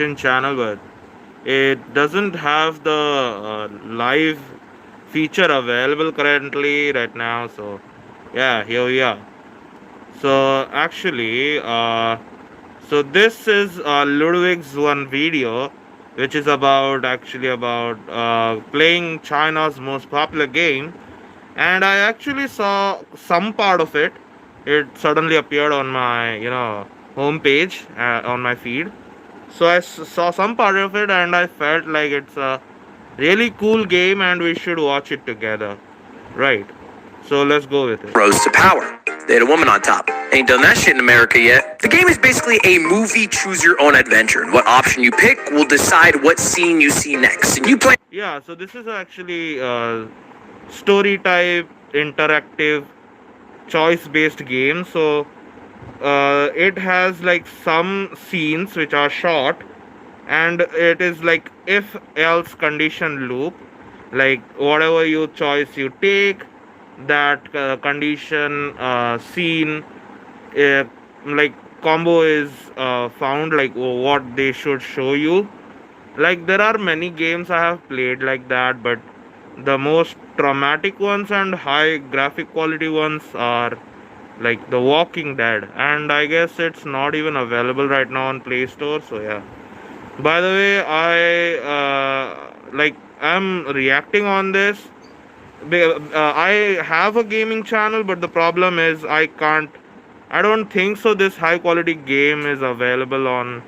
animation channel, but it doesn't have the live feature available currently right now. So yeah, here we are. So actually, so this is Ludwig's one video, which is about playing China's most popular game, and I actually saw some part of it. It suddenly appeared on my homepage on my feed. So saw some part of it, and I felt like it's a really cool game, and we should watch it together, right? So let's go with it. Rose to power. They had a woman on top. Ain't done that shit in America yet. The game is basically a movie choose your own adventure, and what option you pick will decide what scene you see next. And you play. Yeah, so this is actually story type interactive choice based game. So it has like some scenes which are short, and it is like if else condition loop. Like whatever you choice you take, that condition scene uh, like combo is found, like what they should show you. Like there are many games I have played like that, but the most traumatic ones and high graphic quality ones are like The Walking Dead, and I guess it's not even available right now on Play Store. So yeah. By the way, I'm reacting on this. I have a gaming channel, but the problem is I can't. I don't think so. This high quality game is available on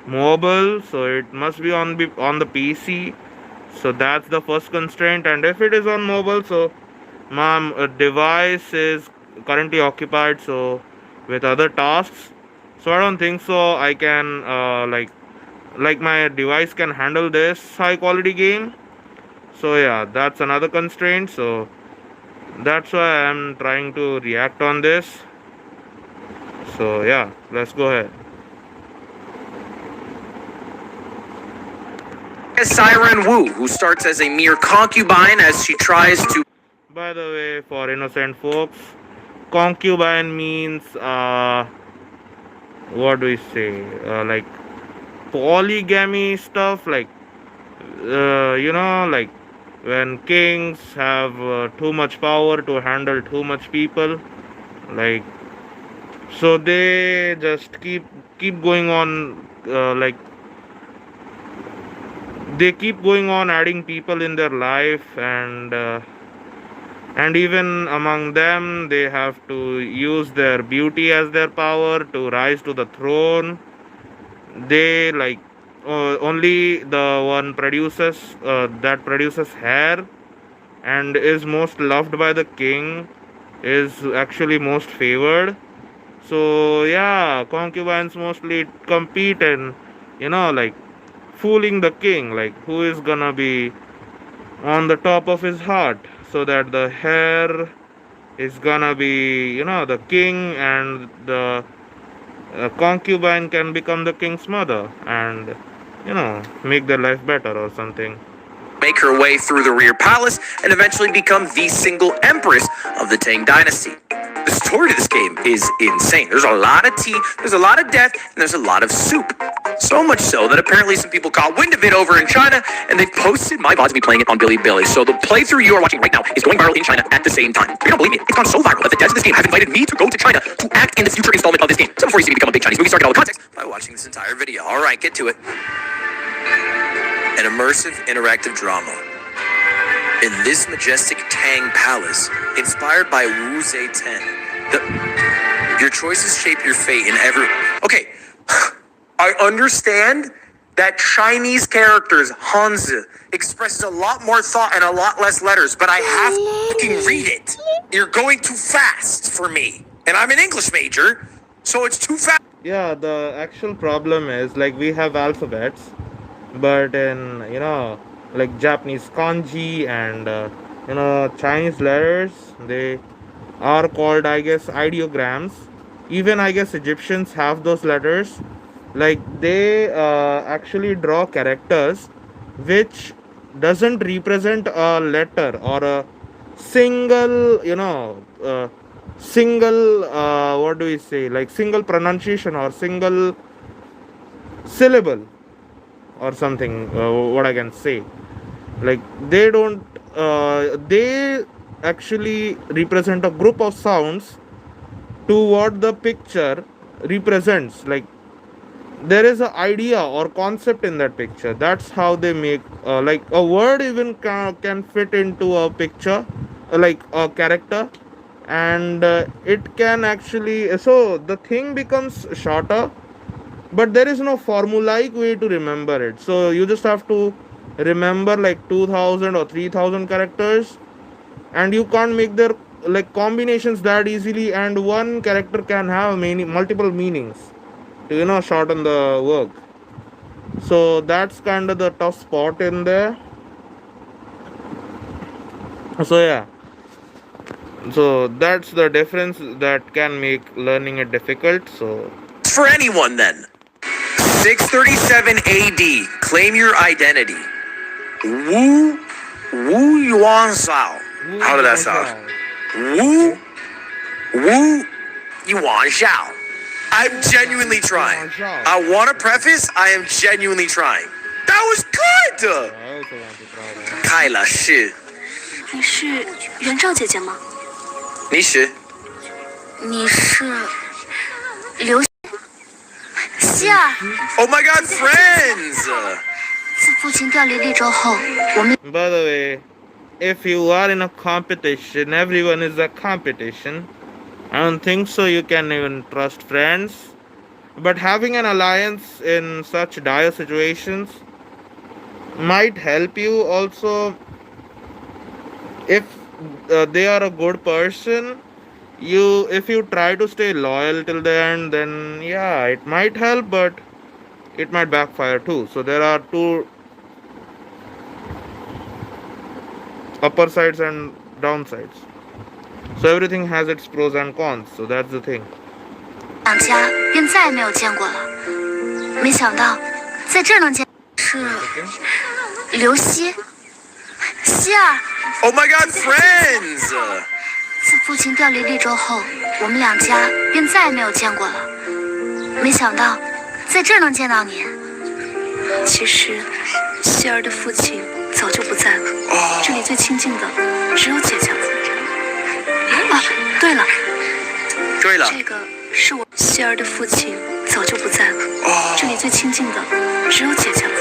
mobile, so it must be on the PC. So that's the first constraint. And if it is on mobile, so my device is currently occupied, so with other tasks. So I don't think so. I can like my device can handle this high quality game. So yeah, that's another constraint. So that's why I'm trying to react on this. So yeah, let's go ahead. Siren Wu, who starts as a mere concubine as she tries to. By the way, for innocent folks, concubine means what do we say? Like polygamy stuff, like like when kings have too much power to handle too much people, like so they just keep going on, like they keep going on adding people in their life, and even among them they have to use their beauty as their power to rise to the throne. They like only the one that produces hair and is most loved by the king is actually most favored. So yeah, concubines mostly compete in like fooling the king, like who is gonna be on the top of his heart, so that the hair is gonna be the king, and the concubine can become the king's mother and make their life better or something. Make her way through the rear palace and eventually become the single empress of the Tang dynasty. The story to this game is insane. There's a lot of tea, there's a lot of death, and there's a lot of soup. So much so that apparently some people caught wind of it over in China, and they've posted my VODs of me playing it on Bilibili. So the playthrough you are watching right now is going viral in China at the same time. If you don't believe me, it's gone so viral that the devs of this game have invited me to go to China to act in the future installment of this game. So before you see me become a big Chinese movie star, get all the context by watching this entire video. All right, get to it. An immersive, interactive drama. In this majestic Tang palace, inspired by Wu Zetian, your choices shape your fate in every... Okay, I understand that Chinese characters, Hanzi, expresses a lot more thought and a lot less letters, but I have to fucking read it. You're going too fast for me. And I'm an English major, so it's too fast. Yeah, the actual problem is like we have alphabets, but in like Japanese kanji and Chinese letters, they are called, I guess, ideograms. Even I guess Egyptians have those letters. Like they actually draw characters which doesn't represent a letter or a single single what do we say, like single pronunciation or single syllable. or something, what I can say. Like they don't they actually represent a group of sounds to what the picture represents. Like there is an idea or concept in that picture. That's how they make like a word even can fit into a picture, like a character. And it can actually, so the thing becomes shorter, but there is no formulaic way to remember it. So you just have to remember like 2000 or 3000 characters, and you can't make their like combinations that easily, and one character can have many multiple meanings to shorten the work. So that's kind of the tough spot in there. So yeah, so that's the difference that can make learning it difficult. So For anyone then. 637 AD. Claim your identity. Wu Yuan Sao. How did that sound? Wu Yuan Xiao. I'm genuinely trying. I want to preface, I am genuinely trying. That was good! I also want to try that. 开了是你是元照姐姐吗？你是你是刘希儿。 Oh my god, friends! 自父亲调离利州后，我们 By the way, if you are in a competition, everyone is a competition. I don't think so you can even trust friends. But having an alliance in such dire situations might help you also. If they are a good person, if you try to stay loyal till the end, then yeah, it might help, but it might backfire too. So there are two upper sides and downsides. So everything has its pros and cons. So that's the thing. 两家便再也没有见过了。没想到在这儿能见是刘希儿。 Oh my god, friends! 自父亲调离利州后，我们两家便再也没有见过了。没想到在这儿能见到你。其实希儿的父亲早就不在了，这里最亲近的只有姐姐了。啊，对了，这个是我希儿的父亲早就不在了，这里最亲近的只有姐姐了。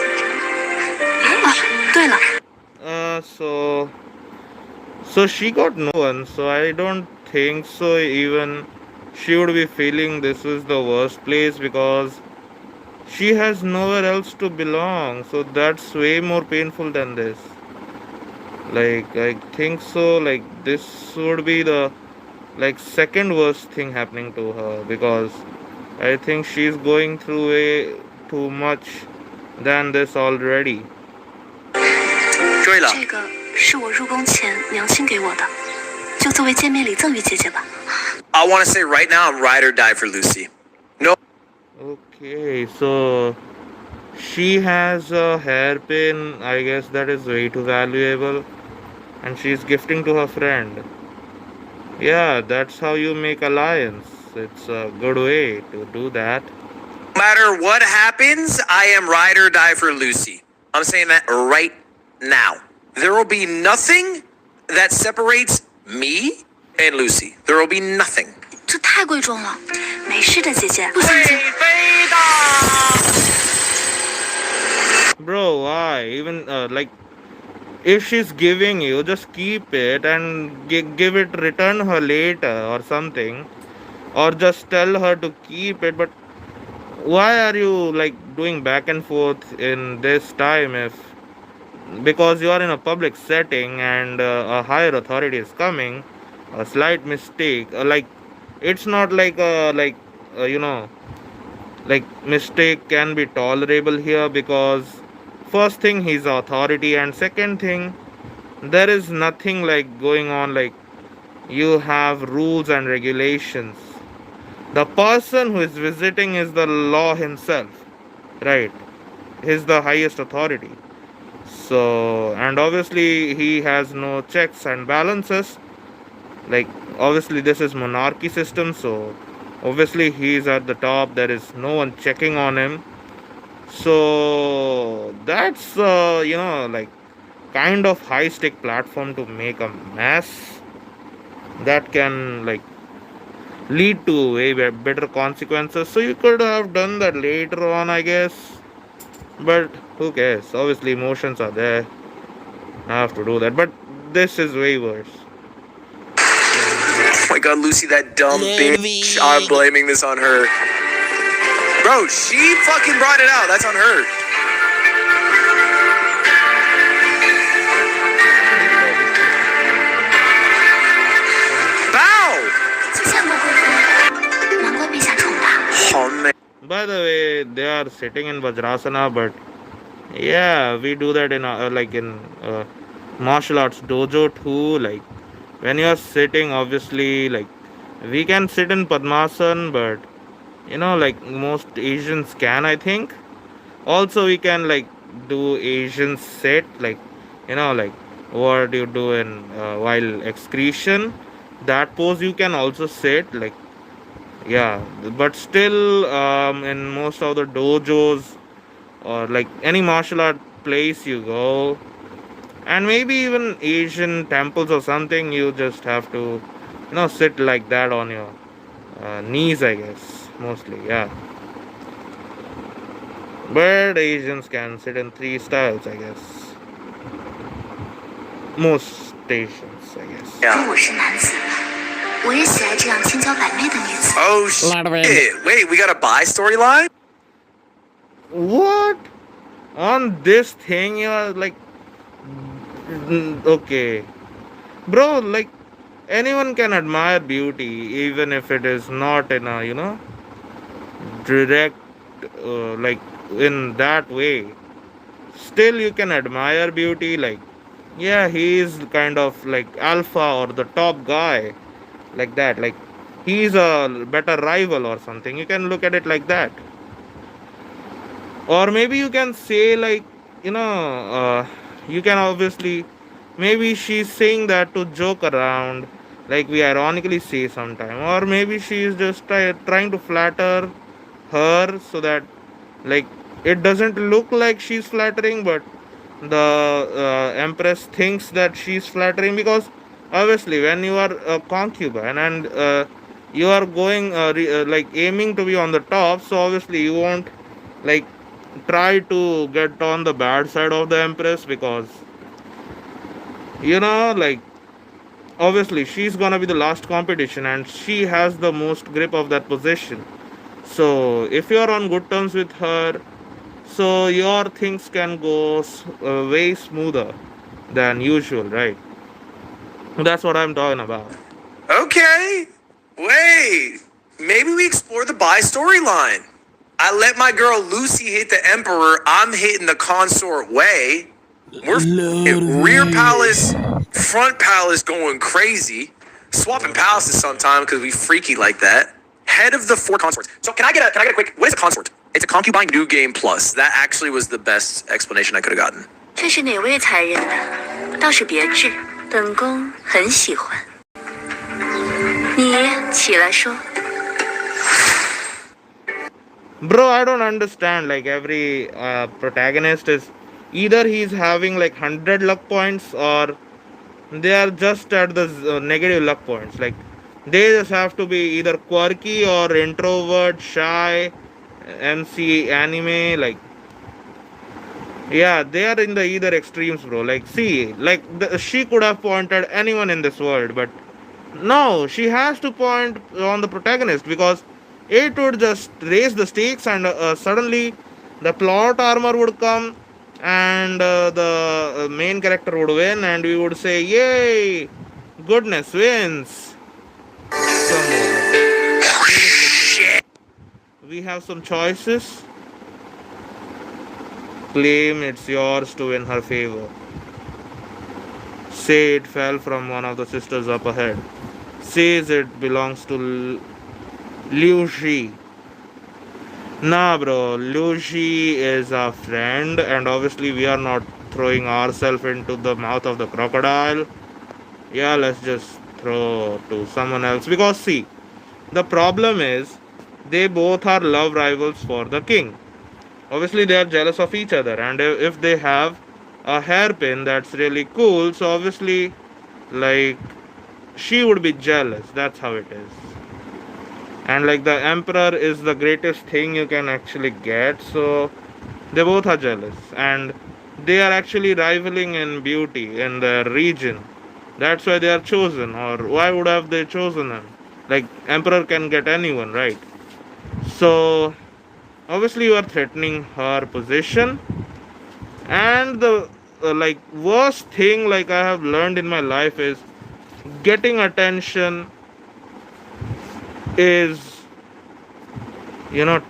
啊，对了。So she got no one, so I don't think so even she would be feeling this is the worst place, because she has nowhere else to belong. So that's way more painful than this. Like I think so, like this would be the like second worst thing happening to her, because I think she's going through way too much than this already. 对了，这个是我入宫前娘亲给我的，就作为见面礼赠予姐姐吧。I want to say right now I'm ride or die for Lucy. No. Okay, so she has a hairpin, I guess that is way too valuable, and she's gifting to her friend. Yeah, that's how you make alliance. It's a good way to do that. No matter what happens, I am ride or die for Lucy. I'm saying that right now. There will be nothing that separates me and Lucy. There will be nothing. 这太贵重了，没事的，姐姐，不相信。 Bro, why? Even like if she's giving you, just keep it and give it, return her later or something, or just tell her to keep it. But why are you like doing back and forth in this time? If because you are in a public setting and a higher authority is coming, a slight mistake, like it's not like like mistake can be tolerable here, because first thing he's authority, and second thing there is nothing like going on, like you have rules and regulations. The person who is visiting is the law himself, right? He's the highest authority. So, and obviously he has no checks and balances. Like obviously this is monarchy system, so obviously he is at the top, there is no one checking on him. So that's like kind of high stake platform to make a mess that can like lead to way better consequences. So you could have done that later on, I guess. But who cares? Obviously, emotions are there. I have to do that. But this is way worse. Oh my god, Lucy, that dumb bitch. I'm blaming this on her. Bro, she fucking brought it out. That's on her. Bow! 见过贵妃，难怪陛下宠她。 Oh man. By the way, they are sitting in Vajrasana, but yeah, we do that in like in martial arts dojo too. Like when you are sitting, obviously, like we can sit in Padmasan, but like most Asians can, I think. Also, we can like do Asian sit, like like what you do in while excretion. That pose you can also sit, like yeah. But still, in most of the dojos or like any martial art place you go, and maybe even Asian temples or something, you just have to sit like that on your knees, I guess, mostly, yeah. But Asians can sit in three styles, I guess. Most Asians, I guess. 如果我是男子，我也喜爱这样千娇百媚的女子。 Oh shit. Wait, we got a bi storyline? What? On this thing, you're like, okay. Bro, like, anyone can admire beauty, even if it is not in a, direct, like, in that way. Still, you can admire beauty, like, yeah, he is kind of like alpha or the top guy, like that. Like, he's a better rival or something. You can look at it like that. Or maybe you can say, like, you can obviously, maybe she's saying that to joke around, like we ironically say sometime. Or maybe she is just trying to flatter her so that, like, it doesn't look like she's flattering, but the empress thinks that she's flattering, because obviously when you are a concubine and you are going like aiming to be on the top, so obviously you won't like try to get on the bad side of the empress, because like obviously she's gonna be the last competition and she has the most grip of that position. So if you are on good terms with her, so your things can go way smoother than usual, right? That's what I'm talking about. Okay. Wait. Maybe we explore the bi storyline. I let my girl Lucy hit the emperor. I'm hitting the consort way. We're rear palace, front palace going crazy. Swapping palaces sometime because we freaky like that. Head of the four consorts. So can I get a quick, what is a consort? It's a concubine new game plus. That actually was the best explanation I could have gotten. 这是哪位才人的？倒是别致，本宫很喜欢。你起来说。 Bro, I don't understand. Like every protagonist is either he's having like 100 luck points, or they are just at the negative luck points. Like they just have to be either quirky or introvert, shy, MC anime. Like yeah, they are in the either extremes, bro. Like see, like she could have pointed anyone in this world, but no, she has to point on the protagonist, because it would just raise the stakes, and suddenly the plot armor would come, and the main character would win, and we would say, yay, goodness wins. We have some choices. Claim it's yours to win her favor. Say it fell from one of the sisters up ahead. Says it belongs to Liu Shi. Nah, bro. Liu Shi is a friend, and obviously we are not throwing ourselves into the mouth of the crocodile. Yeah, let's just throw to someone else. Because see, the problem is they both are love rivals for the king. Obviously they are jealous of each other, and if they have a hairpin that's really cool, so obviously, like, she would be jealous. That's how it is. And like, the emperor is the greatest thing you can actually get, so they both are jealous, and they are actually rivaling in beauty in the region. That's why they are chosen. Or why would have they chosen him? Like, emperor can get anyone, right? So obviously you are threatening her position. And the like, worst thing like I have learned in my life is getting attention is,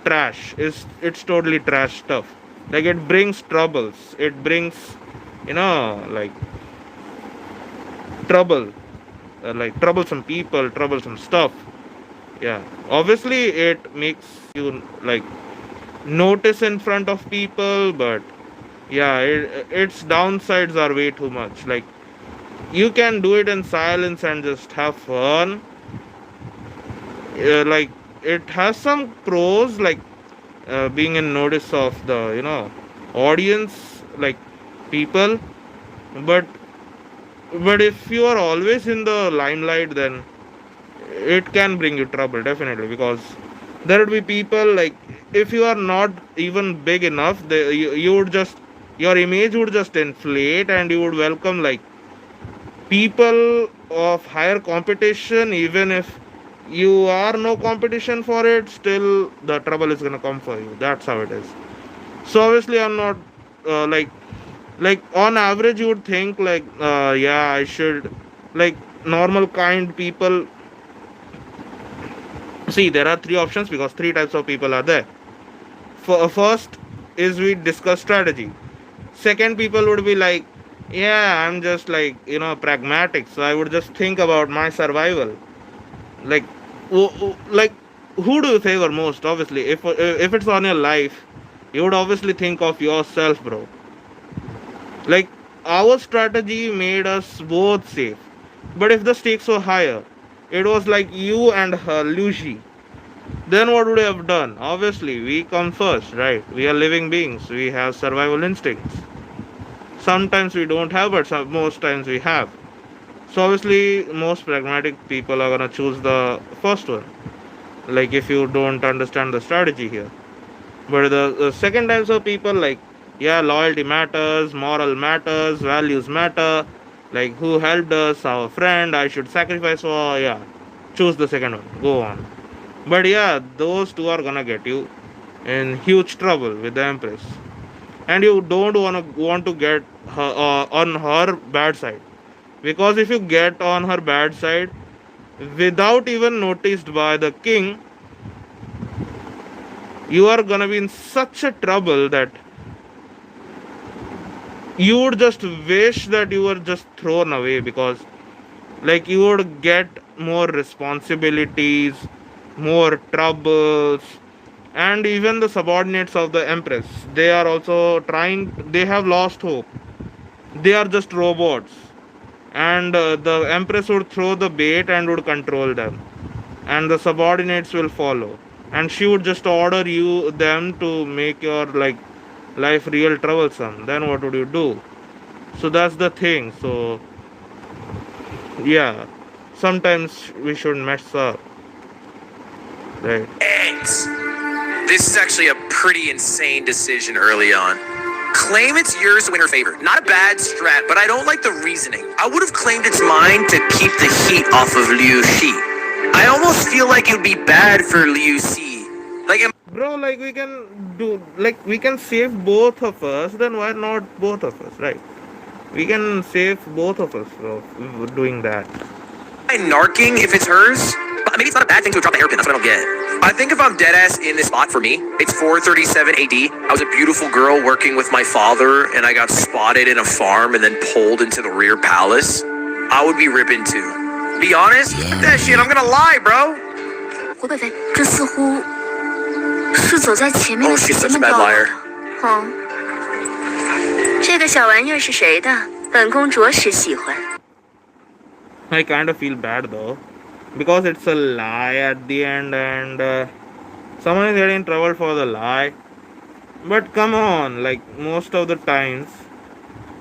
trash. Is It's totally trash stuff. Like, it brings troubles. It brings, like, trouble, like troublesome people, troublesome stuff. Yeah, obviously it makes you, like, notice in front of people, but yeah, its downsides are way too much. Like, you can do it in silence and just have fun. Like, it has some pros, like, being in notice of the, audience, like, people. But but if you are always in the limelight, then it can bring you trouble, definitely, because there would be people, like, if you are not even big enough, you would just, your image would just inflate, and you would welcome, like, people of higher competition. Even if you are no competition for it, still the trouble is gonna come for you. That's how it is. So obviously I'm not, like on average you would think, like, yeah, I should, like, normal kind people. See, there are three options, because three types of people are there. First is, we discuss strategy. Second, people would be like, yeah, I'm just, like, pragmatic, so I would just think about my survival. Like, like, who do you favor most? Obviously, if it's on your life, you would obviously think of yourself, bro. Like, our strategy made us both safe, but if the stakes were higher, it was like you and her Lucy, then what would we have done? Obviously, we come first, right? We are living beings. We have survival instincts. Sometimes we don't have, but most times we have. So obviously, most pragmatic people are gonna choose the first one. Like, if you don't understand the strategy here. But the second types of people, like, yeah, loyalty matters, moral matters, values matter. Like, who helped us, our friend, I should sacrifice for, yeah. Choose the second one. Go on. But yeah, those two are gonna get you in huge trouble with the empress, and you don't want to get her, on her bad side, because if you get on her bad side without even noticed by the king, you are gonna be in such a trouble that you would just wish that you were just thrown away, because, like, you would get more responsibilities, more troubles. And even the subordinates of the empress, they are also trying, they have lost hope. They are just robots, and the empress would throw the bait and would control them, and the subordinates will follow, and she would just order you them to make your, like, life real troublesome. Then what would you do? So that's the thing. So yeah, sometimes we should mess up, right? Eggs. This is actually a pretty insane decision early on. Claim it's yours to win her favor. Not a bad strat, but I don't like the reasoning. I would have claimed it's mine to keep the heat off of Liu Xi. I almost feel like it would be bad for Liu Xi. Like, Bro, like, we can do, like, we can save both of us. Then why not both of us, right? We can save both of us of doing that. narking if it's hers? But maybe it's not a bad thing to drop the hairpin. That's what I don't get. I think if I'm dead ass in this spot, for me, it's 437 AD. I was a beautiful girl working with my father, and I got spotted in a farm and then pulled into the rear palace. I would be ripping too. Be honest, that shit, I'm gonna lie, bro. 胡北北，这似乎是走在前面的 Oh, she's 姐 such 姐 a 们 bad 掉了。 liar. 哦，这个小玩意儿是谁的？本宫着实喜欢。 I kind of feel bad though, because it's a lie at the end, and someone is getting in trouble for the lie. But come on, like most of the times,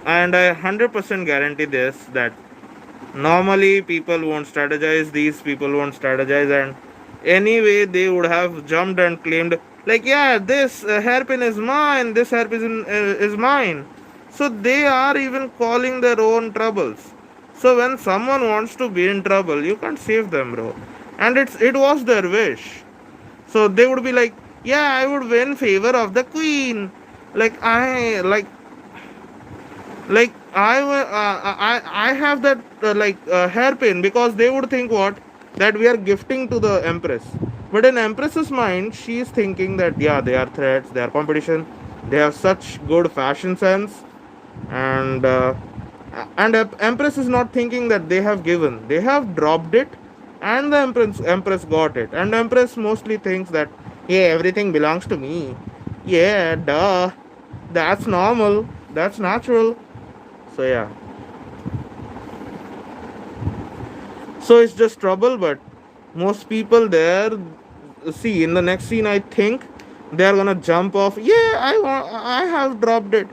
and I 100% guarantee this that normally people won't strategize, these people won't strategize, and anyway, they would have jumped and claimed, like, yeah, this hairpin is mine, this hairpin is mine. So they are even calling their own troubles. So when someone wants to be in trouble, you can't save them, bro. And it was their wish. So they would be like, yeah, I would win favor of the queen. Like I like I have that hairpin, because they would think what, that we are gifting to the empress. But in empress's mind, she is thinking that yeah, they are threats, they are competition, they have such good fashion sense, and empress is not thinking that they have given, they have dropped it, and the empress got it, and empress mostly thinks that yeah, everything belongs to me. Yeah, duh, that's normal, that's natural. So yeah, so it's just trouble. But most people there, see in the next scene, I think they are gonna jump off. Yeah, I have dropped it,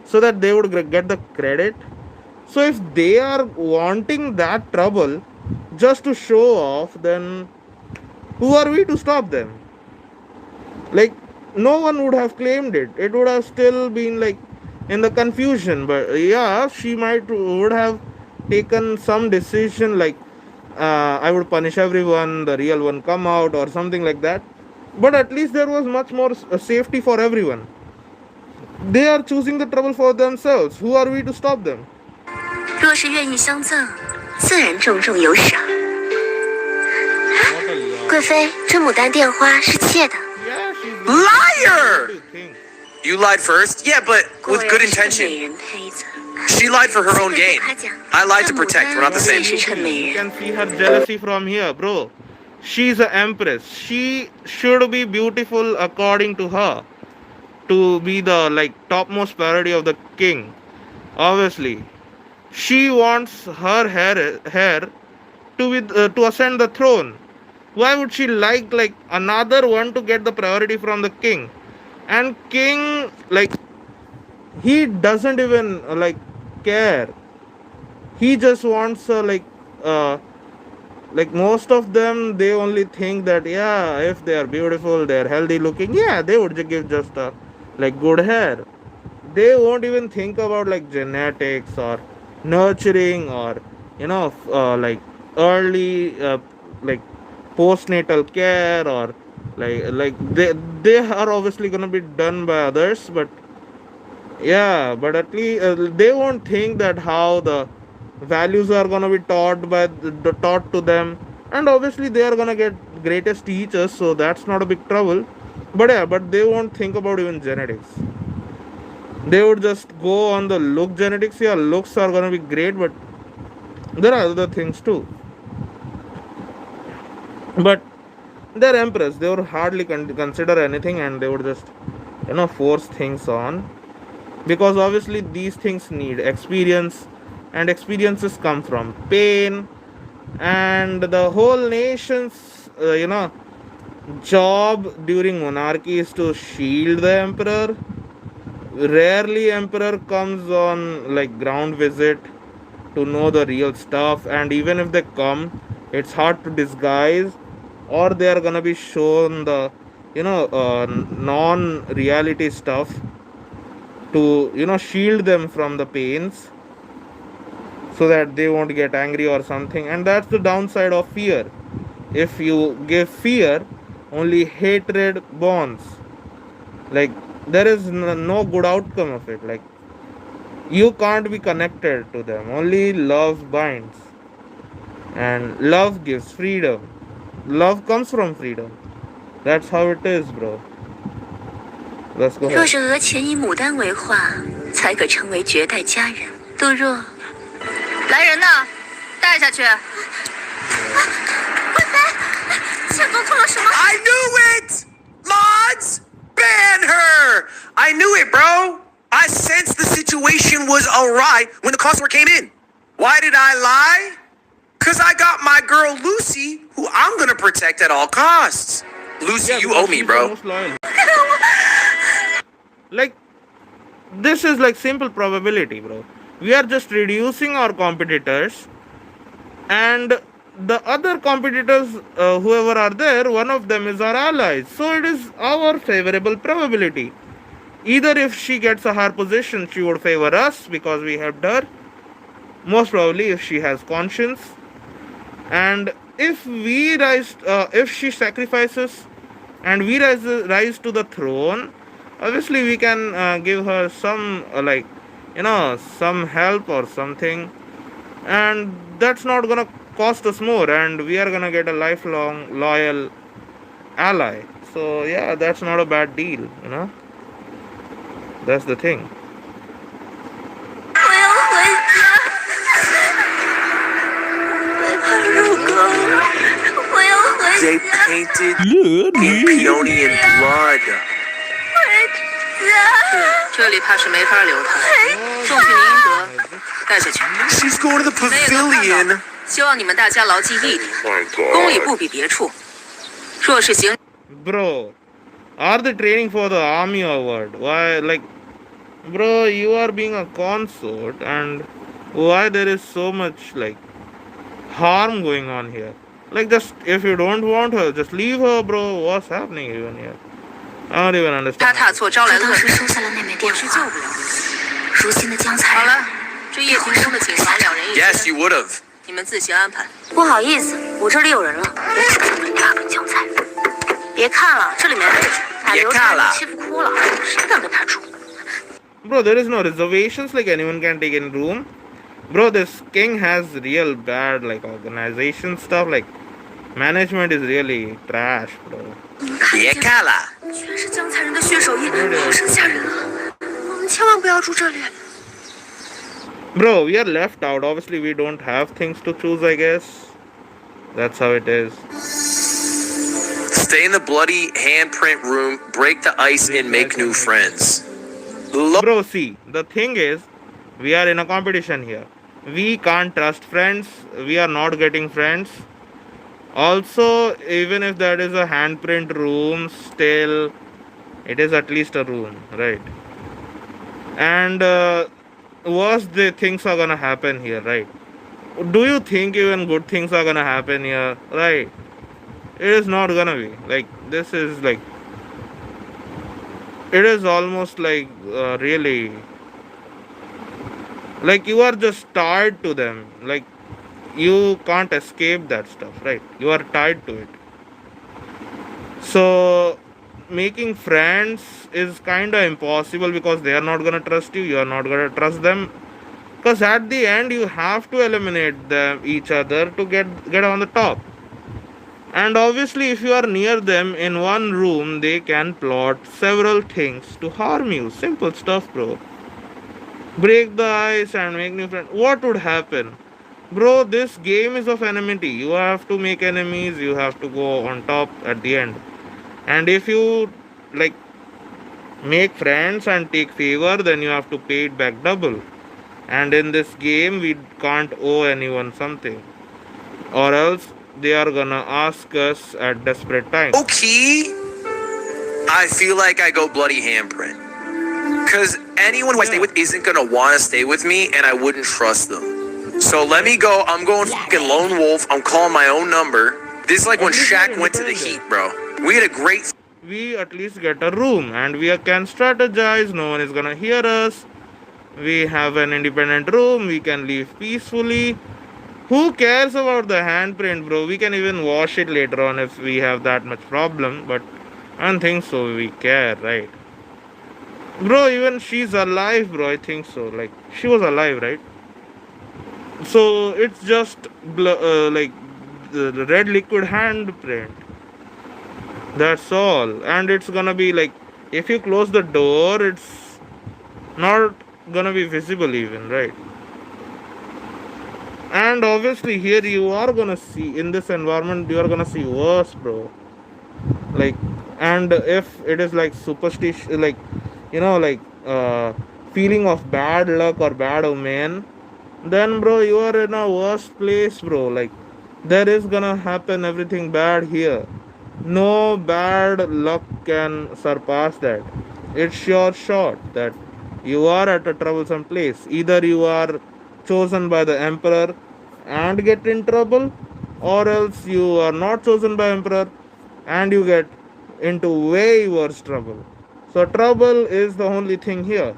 so that they would get the credit. So if they are wanting that trouble just to show off, then who are we to stop them? Like, no one would have claimed it. It would have still been like in the confusion. But yeah, she might would have taken some decision like, I would punish everyone, the real one come out, or something like that. But at least there was much more safety for everyone. They are choosing the trouble for themselves. Who are we to stop them? 若是愿意相赠，自然重重有赏。贵妃，这牡丹电花是妾的。Yeah, she's Liar! what do you think? You lied first? Yeah, but with good intention. She lied for her own gain. I lied to protect. We're not the same. You can see her jealousy from here, bro. She's an empress. She should be beautiful according to her, to be the like topmost priority of the king. Obviously, she wants her hair to be to ascend the throne. Why would she like another one to get the priority from the king? And king, like, he doesn't even care. He just wants like most of them, they only think that yeah, if they are beautiful, they are healthy looking, yeah, they would give just like good hair. They won't even think about like genetics or nurturing, or like early like postnatal care, or like they are obviously gonna be done by others. But yeah, but at least they won't think that how the values are gonna be taught to them. And obviously they are gonna get greatest teachers, so that's not a big trouble. But yeah, but they won't think about even genetics. They would just go on the look genetics. Yeah, looks are gonna be great, but there are other things too. But they're empress, they would hardly consider anything, and they would just force things on, because obviously these things need experience, and experiences come from pain. And the whole nation's job during monarchy is to shield the emperor. Rarely emperor comes on like ground visit to know the real stuff, and even if they come, it's hard to disguise, or they are gonna be shown the non reality stuff to shield them from the pains, so that they won't get angry or something. And that's the downside of fear. If you give fear, only hatred bonds. Like, there is no good outcome of it. Like, you can't be connected to them, only love binds, and love gives freedom. Love comes from freedom. That's how it is, bro. Let's go 若 ahead. 是额前以牡丹为画，才可成为绝代佳人。杜若，来人呐，带下去。贵妃，相公做了什么？ I knew it! Mods, ban her! I knew it, bro! I sensed the situation was awry when the customer came in. Why did I lie? Because I got my girl Lucy, who I'm gonna protect at all costs. Lucy, Yeah, you because owe me, she's the bro. most loyal. Like, this is like simple probability, bro. We are just reducing our competitors, and the other competitors, whoever are there, one of them is our allies. So it is our favorable probability. Either if she gets a higher position, she would favor us because we helped her. Most probably, if she has conscience, and if she sacrifices, and we rise to the throne, obviously we can give her some some help or something, and that's not gonna cost us more, and we are gonna get a lifelong loyal ally. So yeah, that's not a bad deal, that's the thing. 我要回家，如果我要回 They 家， painted in peony and blood. 回家。这里怕是没法留他，送去宁德，带下去。 She's going to the 没人能看 pavilion. 到。希望你们大家牢记一点，公理不比别处。若是行， Bro, are they training for the army or what? Why, like, bro, you are being a consort, and why there is so much like harm going on here? Like, just if you don't want her, just leave her, bro. What's happening even here? I don't even 他 understand. 踏错招来我当恶人，时收下了那枚电我是救话。不了你。如今的江才人，好了，这叶庭中的警察两人一 Yes, 间， you would have. 你们自行安排。不好意思，我这里有人了。别看这么大个江才人，别看了，这里没位置，把刘差人欺负哭了，谁敢跟他住？ Bro, there is no reservations like anyone can take in room. Bro, this king has real bad like organization stuff. Like, management is really trash, bro. 别看了。全是江才人的血手印，好生吓人啊！我们千万不要住这里。 Bro, we are left out. Obviously, we don't have things to choose, I guess. That's how it is. Stay in the bloody handprint room, break the ice, and make new friends. Bro, see, the thing is, we are in a competition here. We can't trust friends. We are not getting friends. Also, even if that is a handprint room, still, it is at least a room, right? And worst the things are gonna happen here, right? Do you think even good things are gonna happen here, right? It is not gonna be. Like, this is like, it is almost like really, like you are just tied to them. Like, you can't escape that stuff, right? You are tied to it. So making friends is kind of impossible because they are not gonna trust you. You are not gonna trust them, because at the end you have to eliminate them each other to get on the top. And obviously, if you are near them in one room, they can plot several things to harm you. Simple stuff, bro. Break the ice and make new friends. What would happen? Bro, this game is of enmity. You have to make enemies, you have to go on top at the end. And if you like make friends and take favor, then you have to pay it back double. And in this game, we can't owe anyone something, or else they are gonna ask us at desperate times. Okay. I feel like I go bloody handprint. Because anyone who I stay with isn't going to want to stay with me, and I wouldn't trust them. So let me go. I'm going fucking lone wolf. I'm calling my own number. This is like when Shaq went to the Heat, bro. We had a great... We at least get a room, and we can strategize. No one is gonna hear us. We have an independent room. We can leave peacefully. Who cares about the handprint, bro? We can even wash it later on if we have that much problem, but I don't think so. We care, right? Bro, even she's alive, bro. I think so. Like, she was alive, right? So it's just like the red liquid handprint. That's all. And it's gonna be like, if you close the door, it's not gonna be visible even, right? And obviously here you are gonna see, in this environment, you are gonna see worse, bro. Like, and if it is like superstition, like, like feeling of bad luck or bad omen, then bro, you are in a worse place, bro. Like, there is gonna happen everything bad here. No bad luck can surpass that. it's your shot that you are at a troublesome place. Either you are chosen by the emperor and get in trouble, or else you are not chosen by emperor and you get into way worse trouble. So trouble is the only thing here.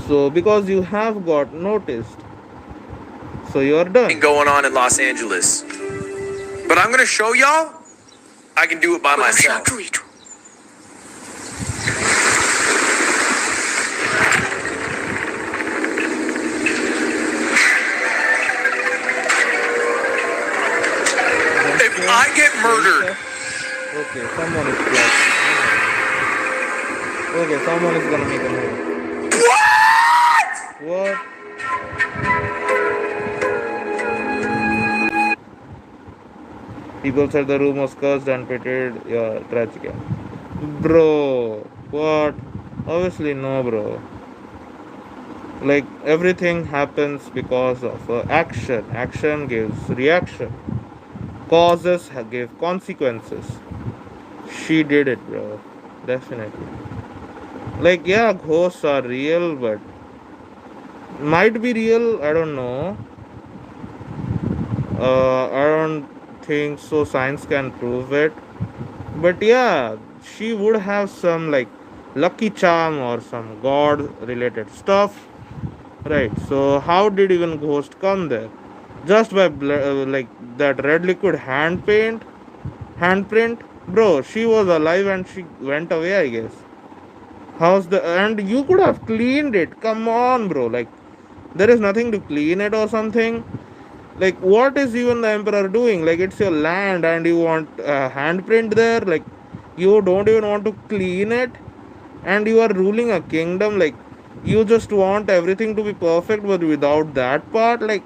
So because you have got noticed, so you are done. Going on in Los Angeles. But I'm gonna show y'all I can do it by 我倒是要 myself. 注意住。If I get murdered, Okay, someone is close. Okay, someone is gonna make a move. what? What? People said the room was cursed and pitted. Yeah, tragic. Bro, what? Obviously, no, bro. Like, everything happens because of action. Action gives reaction. Causes give consequences. She did it, bro. Definitely. Like, yeah, ghosts are real, but might be real. I don't know. I don't think so. Science can prove it. But yeah, she would have some like lucky charm or some god related stuff. Right. So how did even ghost come there? Just by like that red liquid handprint, bro. She was alive and she went away, I guess. How's the and you could have cleaned it? Come on, bro. Like there is nothing to clean it or something. Like what is even the emperor doing? Like it's your land and you want a handprint there. Like you don't even want to clean it, and you are ruling a kingdom. Like you just want everything to be perfect, but without that part, like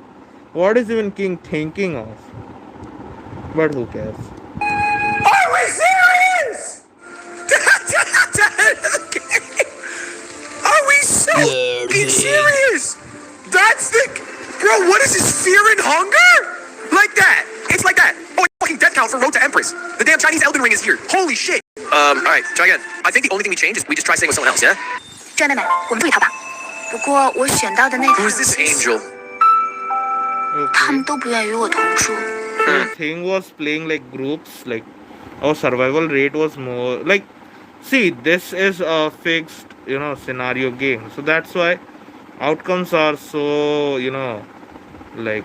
what is even king thinking of? But who cares? Are we serious? Are we so fucking serious? That's the bro. What is this? Fear and hunger? Like that? It's like that. Oh, fucking death count for Road to Empress. The damn Chinese Elden Ring is here. Holy shit. All right, try again. I think the only thing we change is we just try saying with someone else. Yeah. 这位妹妹，我们注意她吧。不过我选到的那 Who's this angel? 他 Okay. 们都不愿与我同住。 The thing was playing like groups, like our survival rate was more like. See, this is a fixed, scenario game, so that's why outcomes are so, like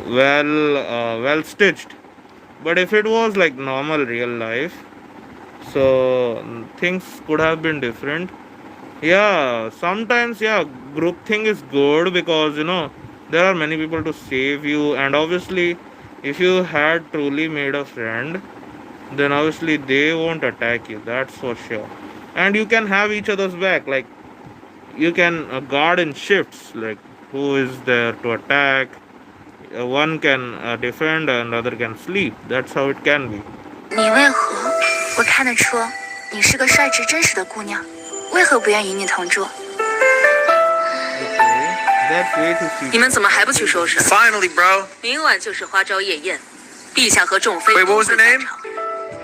well stitched. But if it was like normal real life, so things could have been different. Yeah, sometimes, yeah, group thing is good because there are many people to save you, and obviously if you had truly made a friend, then obviously they won't attack you, that's for sure. And you can have each other's back, like you can guard in shifts, like who is there to attack. One can defend and other can sleep. That's how it can be. 你为何？我看得出你是个率直真实的姑娘，为何不愿与你同住？ Okay, that's way too sweet. 你们怎么还不去收拾？ Finally, bro. 明晚就是花朝夜宴，陛下和众妃 Wait, 都 what was 会 her 在 name? 场。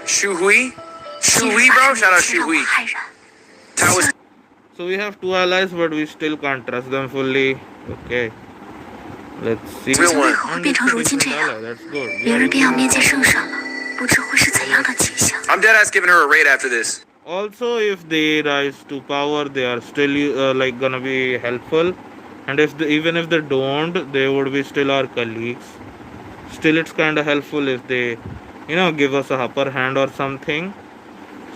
Shu Hui? 今 Shu 日 Hui, 发 bro. 生 Shout 的 out 事 Shu 让我 Hui. 骇然。 That was So we have two allies, but we still can't trust them fully. Okay, let's see. 究竟为何会变成如今这 Ally, 样？ that's good. 明日便要面见圣上了，不知会是怎样的景象。 I'm deadass giving her a raid after this. Also, if they rise to power, they are still like gonna be helpful, and even if they don't, they would be still our colleagues. Still, it's kind of helpful if they, give us a upper hand or something.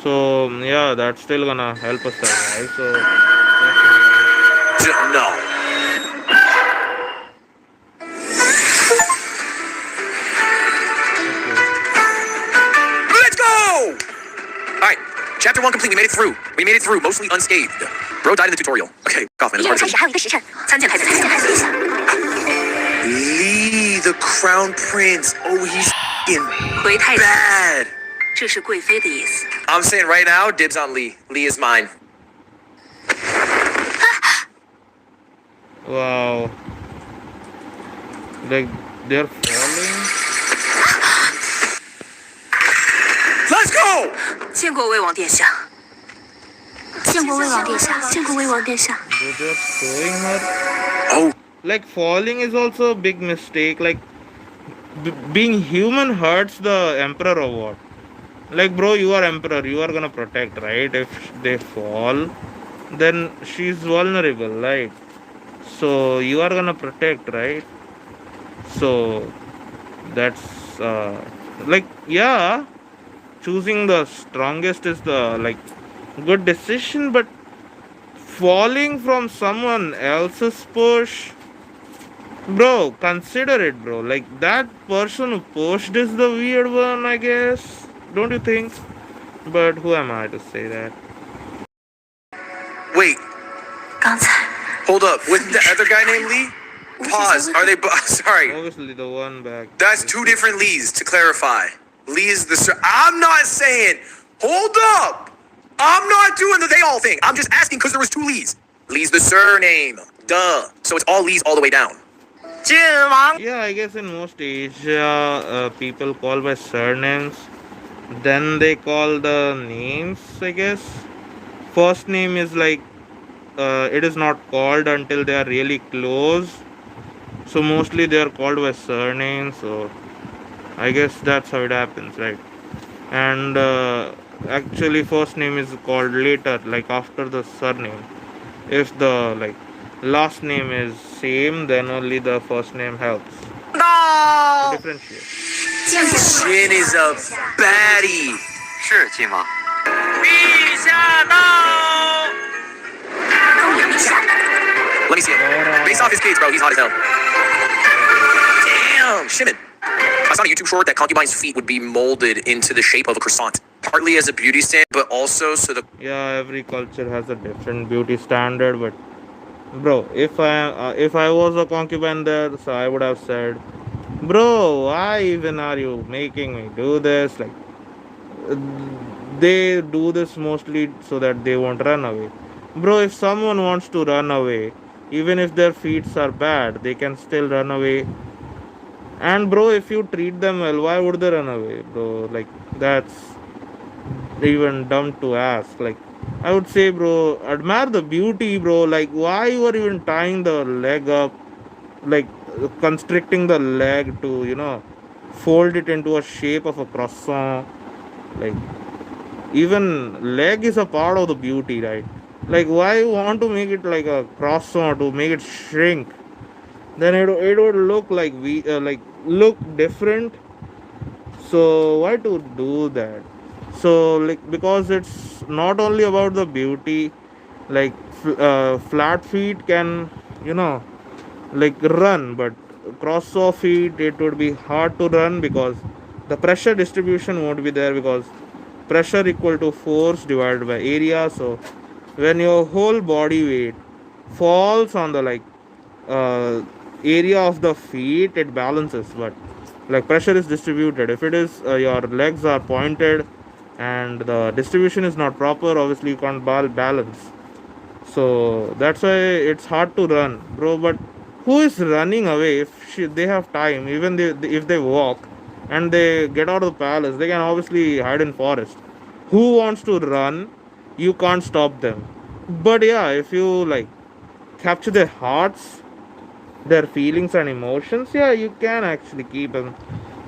So yeah, that's still gonna help us survive. So No. Let's go! Alright, chapter 1 complete. We made it through. We made it through, mostly unscathed. Bro died in the tutorial. Okay, Kaufman. 一会儿开始还有一个时辰，参见太子。Lee, the crown prince. Oh, he's f***ing 回太子， bad. 这是贵妃的意思。 I'm saying right now, dibs on Lee. Lee is mine. wow, like they're falling. Let's go! 见过魏王殿下。见过魏王殿下，见过魏王殿下。 Bro, they're showing her. Oh, Like falling is also a big mistake. Like being human hurts the emperor or what? Like, bro, you are emperor, you are gonna protect, right? If they fall, then she's vulnerable, right? So you are gonna protect, right? So that's like, yeah, choosing the strongest is the like good decision, but falling from someone else's push, bro, consider it, bro. Like that person who pushed is the weird one, I guess. Don't you think? But who am I to say that? wait. 刚才 Hold up. With the other guy named Lee? Pause. Are they? Sorry. Obviously, the one back. That's two different Lees, to clarify. Lee is the... I'm not saying... Hold up! I'm not doing the they all thing. I'm just asking because there was two Lees. Lee's the surname. Duh. So it's all Lees all the way down. Yeah, I guess in most Asia, people call by surnames. Then they call the names, I guess. First name is like, it is not called until they are really close. So mostly they are called by surname. So I guess that's how it happens, right? And actually, first name is called later, like after the surname. If the like last name is same, then only the first name helps to differentiate. 见过。 Jin is a baddie. 是亲王。陛下到! 公主陛下， Let me see it. Based off his cage, bro, he's hot as hell. Damn, Shimon. I saw on a YouTube short that concubines' feet would be molded into the shape of a croissant, partly as a beauty stand, but also so the... Yeah, every culture has a different beauty standard, but bro, if I was a concubine there, so I would have said, bro, why even are you making me do this? Like, they do this mostly so that they won't run away. Bro, if someone wants to run away, even if their feet are bad, they can still run away. And bro, if you treat them well, why would they run away, bro? Like, that's even dumb to ask. Like, I would say, bro, admire the beauty, bro. Like, why you are even tying the leg up, like constricting the leg to, fold it into a shape of a croissant? Like, even leg is a part of the beauty, right? Like, why you want to make it like a croissant to make it shrink? Then it would look like look different. So why to do that? So like, because it's not only about the beauty, like flat feet can like run, but cross-off feet, it would be hard to run because the pressure distribution won't be there, because pressure equal to force divided by area. So when your whole body weight falls on the area of the feet, it balances, but like pressure is distributed. If it is your legs are pointed and the distribution is not proper, obviously you can't balance. So that's why it's hard to run, bro. But who is running away? If they have time, even if they walk and they get out of the palace, they can obviously hide in forest. Who wants to run? You can't stop them. But yeah, if you like capture their hearts, their feelings and emotions, yeah, you can actually keep them,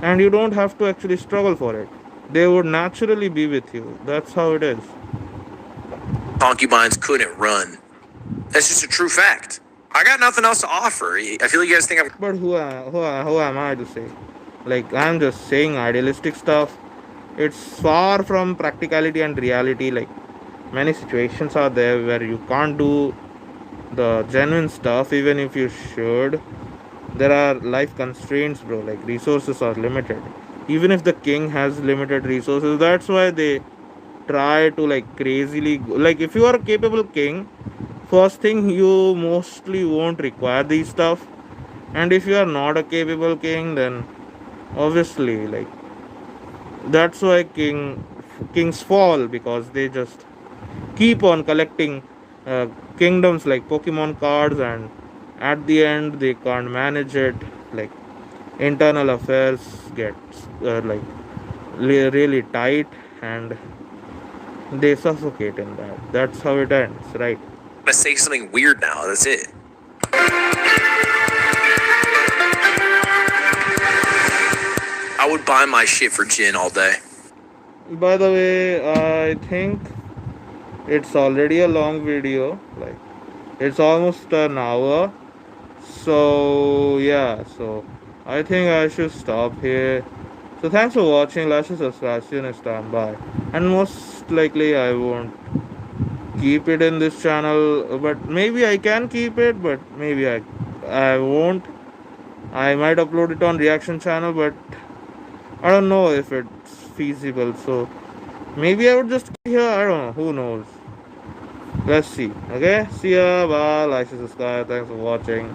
and you don't have to actually struggle for it. They would naturally be with you. That's how it is. Concubines couldn't run. That's just a true fact. I got nothing else to offer. I feel like you guys think I'm... But who am I to say? Like, I'm just saying idealistic stuff. It's far from practicality and reality. Like, many situations are there where you can't do the genuine stuff, even if you should. There are life constraints, bro. Like, resources are limited. Even if the king has limited resources, that's why they try to like crazily like, if you are a capable king, first thing, you mostly won't require these stuff. And if you are not a capable king, then obviously, like, that's why kings fall, because they just keep on collecting kingdoms like Pokemon cards, and at the end they can't manage it. Like, internal affairs get really tight, and they suffocate in that. That's how it ends, right? I'm gonna say something weird now. That's it. I would buy my shit for gin all day. By the way, I think it's already a long video. Like, it's almost an hour. So, yeah, so I think I should stop here. So, thanks for watching. Like, subscribe. See you next time. Bye. And most likely, I won't keep it in this channel, but maybe I can keep it, but maybe I won't. I might upload it on reaction channel, but I don't know if it's feasible. So maybe I would just keep here. I don't know. Who knows? Let's see. Okay. See ya. Bye. Like, subscribe. Thanks for watching.